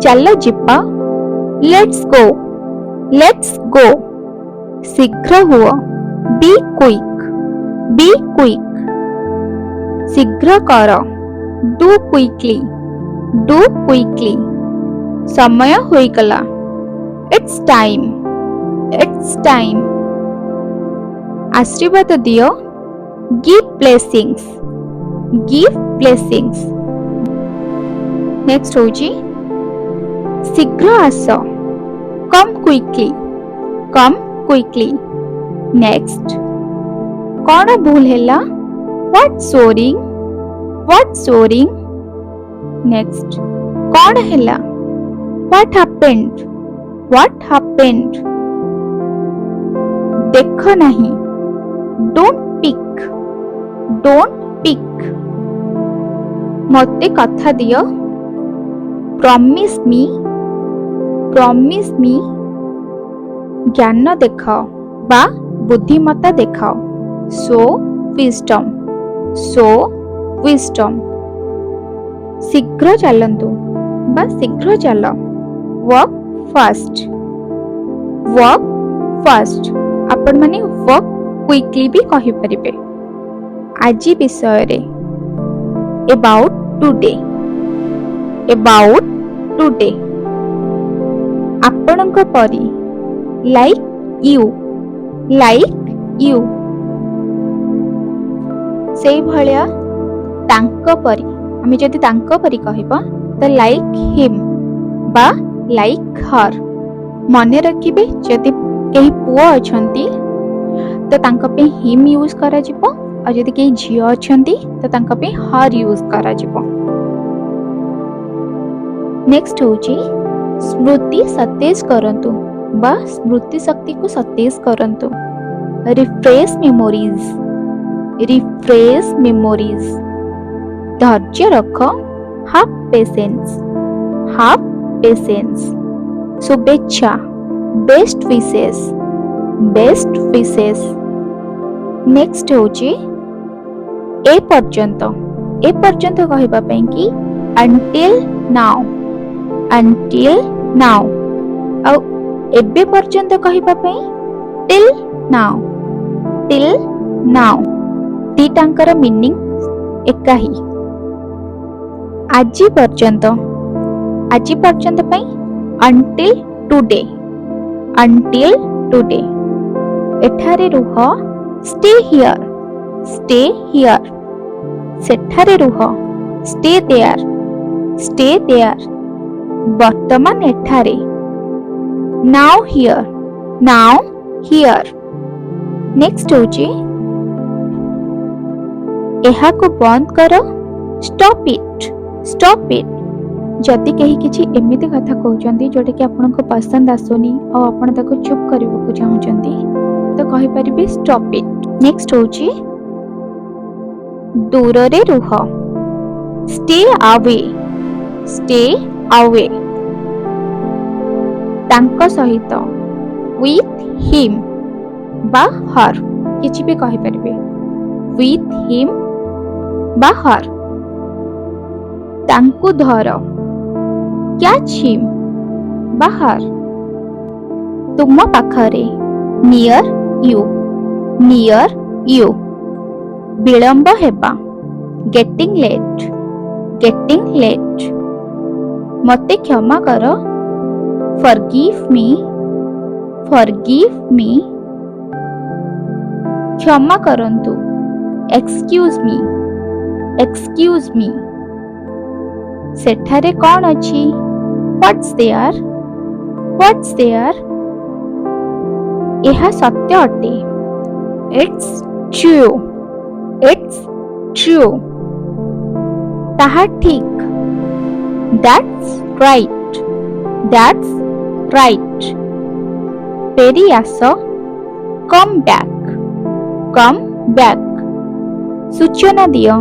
ଚାଲ ଯିବା, let's go, let's go. ଶୀଘ୍ର ହୁଅ, ବି କ୍ୱିକ୍, ବି କ୍ୱିକ୍। ଶୀଘ୍ର କର, ଡୁ କ୍ୱିକଲି, ଡୁ କ୍ୱିକଲି। ସମୟ ହୋଇଗଲା, ଇଟ୍ସ ଟାଇମ୍, ଇଟ୍ସ ଟାଇମ୍। ଆଶୀର୍ବାଦ ଦିଅ, give blessings, give blessings. Next ହେଉଛି ଶୀଘ୍ର ଆସ, come quickly, come quickly. Next କ'ଣ ଭୁଲ ହେଲା, what's wrong, what's wrong. Next କ'ଣ ହେଲା, ହ୍ୱାଟ୍ ହ୍ୟାପେଣ୍ଡ, ହ୍ୱାଟ୍ ହ୍ୟାପେଣ୍ଡ। ଦେଖ ନାହିଁ, ଡୋଣ୍ଟ ପିକ୍, ଡୋଣ୍ଟ ପିକ୍। ମୋତେ କଥା ଦିଅ, ପ୍ରମିସ୍ ମି, ପ୍ରମିସ୍ ମି। ଜ୍ଞାନ ଦେଖାଅ ବା ବୁଦ୍ଧିମତ୍ତା ଦେଖାଅ, ଶୋ ୱିଜଡମ୍, ଶୋ ୱିଜଡମ୍। ଶୀଘ୍ର ଚାଲନ୍ତୁ ବା ଶୀଘ୍ର ଚାଲ, ୱାକ୍ ଫାଷ୍ଟ, ୱାକ୍ ଫାଷ୍ଟ। ଆପଣମାନେ ୱାକ୍ କ୍ୱିକଲି ବି କହିପାରିବେ। ଆଜି ବିଷୟରେ, ଏବାଉଟ୍ ଟୁଡେ, ଏବାଉଟ୍ ଟୁଡେ। ଆପଣଙ୍କ ପରି, ଲାଇକ୍ ୟୁ, ଲାଇକ୍ ୟୁ। ସେଇଭଳିଆ ତାଙ୍କ ପରି, ଆମେ ଯଦି ତାଙ୍କ ପରି କହିବା ତ ଲାଇକ୍ ହିମ୍ ବା ଲାଇକ୍ ହର୍। ମନେ ରଖିବେ, ଯଦି କେହି ପୁଅ ଅଛନ୍ତି ତ ତାଙ୍କ ପାଇଁ ହିମ୍ ୟୁଜ୍ କରାଯିବ, ଆଉ ଯଦି କେହି ଝିଅ ଅଛନ୍ତି ତ ତାଙ୍କ ପାଇଁ ହର୍ ୟୁଜ୍ କରାଯିବ। ନେକ୍ସଟ ହେଉଛି ସ୍ମୃତି ସତେଜ କରନ୍ତୁ ବା ସ୍ମୃତି ଶକ୍ତିକୁ ସତେଜ କରନ୍ତୁ, ରିଫ୍ରେଶ ମେମୋରିଜ, ରିଫ୍ରେଶ ମେମୋରିଜ। ଧୈର୍ଯ୍ୟ ରଖ, ହାଫ୍ ପେସେନ୍ସ, ହାଫ୍ ପେସେନ୍ସ। ଶୁଭେଚ୍ଛା, best wishes, best wishes. Next ହେଉଛି ଏପର୍ଯ୍ୟନ୍ତ, ଏପର୍ଯ୍ୟନ୍ତ କହିବା ପାଇଁ କି until now, until now। ଆଉ ଏବେ ପର୍ଯ୍ୟନ୍ତ କହିବା ପାଇଁ till now, till now। ଦିଟାଙ୍କର ମିନିଂ ଏକା ହିଁ। ଆଜି ପର୍ଯ୍ୟନ୍ତ, ଆଜି ପର୍ଯ୍ୟନ୍ତ ପାଇଁ until today, until today। ଏଠାରେ ରୁହ, stay here, stay here। ସେଠାରେ ରୁହ, stay there, stay there। ବର୍ତ୍ତମାନ ଏଠାରେ, now here, now here। Next ହେଉଛି ଏହାକୁ ବନ୍ଦ କର, stop it, stop it। ଯଦି କେହି କିଛି ଏମିତି କଥା କହୁଛନ୍ତି ଯୋଉଟାକି ଆପଣଙ୍କୁ ପସନ୍ଦ ଆସୁନି ଆଉ ଆପଣ ତାକୁ ଚୁପ୍ କରିବାକୁ ଚାହୁଁଛନ୍ତି ତ କହିପାରିବେ stop it। ନେକ୍ସଟ ହେଉଛି ଦୂରରେ ରୁହ, stay away, stay away। ତାଙ୍କ ସହିତ, with him ବା her, କିଛି ବି କହିପାରିବେ, with him ବା her। ତାଙ୍କୁ ଧର, catch him ବା her। ତୁମ ପାଖରେ, near you, near you। ବିଳମ୍ବ ହେବା, getting late, getting late। ମୋତେ କ୍ଷମା କର, forgive me, forgive me। କ୍ଷମା କରନ୍ତୁ, excuse me, excuse me। ସେଠାରେ କ'ଣ ଅଛି, what's there, what's there। ଏହା ସତ୍ୟ ଅଟେ, it's true, it's true। ତାହା ଠିକ, that's right, that's right। ଫେରି ଆସ, come back, come back। ସୂଚନା ଦିଅ,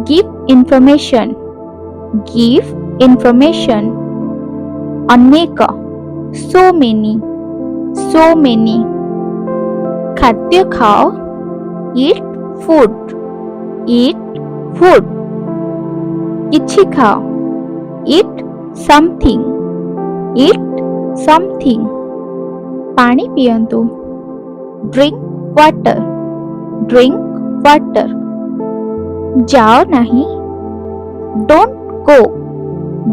give information, give information। ଅନେକ, so many, so many। ଖାଦ୍ୟ ଖାଅ, eat food, eat food। କିଛି ଖାଅ, eat something, Eat something. ପାଣି ପିଅନ୍ତୁ। Drink water. Drink water. ଯାଅ ନାହିଁ। Don't go.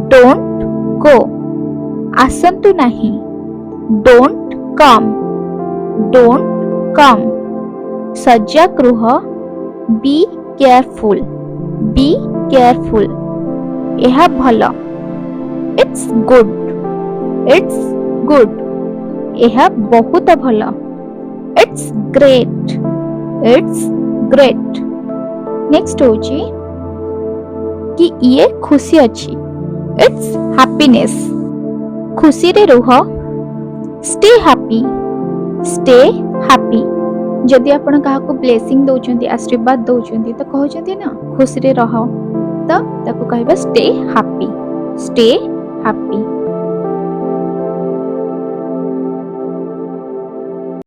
Don't go. ଆସନ୍ତୁ ନାହିଁ। Don't come. Don't come. ସଜାଗ ରୁହ। Be careful. Be careful. ଏହା ଭଲ। It's good. It's good. ଏହା ବହୁତ ଭଲ। It's great. It's great. Next ହେଉଛି କି ଇଏ ଖୁସି ଅଛି। It's happiness. ଖୁସିରେ ରୁହ। Stay happy. Stay happy. ଯଦି ଆପଣ କାହାକୁ ବ୍ଲେସିଂ ଦଉଛନ୍ତି, ଆଶୀର୍ବାଦ ଦଉଛନ୍ତି ତ କହୁଛନ୍ତି ନା ଖୁସିରେ ରହ, ତ ତାକୁ କହିବା stay happy. Stay happy.